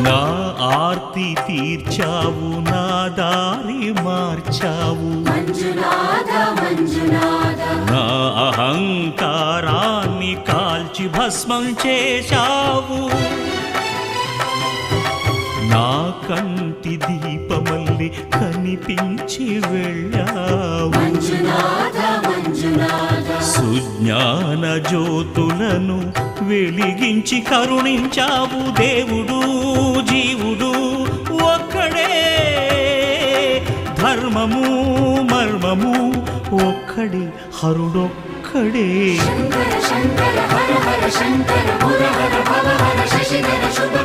నా ఆర్తి తీర్చావు, నా దారి మార్చావు, నా అహంకారాన్ని కాల్చి భస్మం చేశావు. నా కంటి దీపమల్లి కనిపించి వెళ్ళావు. సుజ్ఞాన జ్యోతులను వెలిగించి కరుణించావు. దేవుడు జీవుడు ఒక్కడే, ధర్మము మర్మము ఒక్కడే, హరుడొక్కడే. శంకర శంకర హర హర శంకర ముర హర భవ హర శశిధర శుభ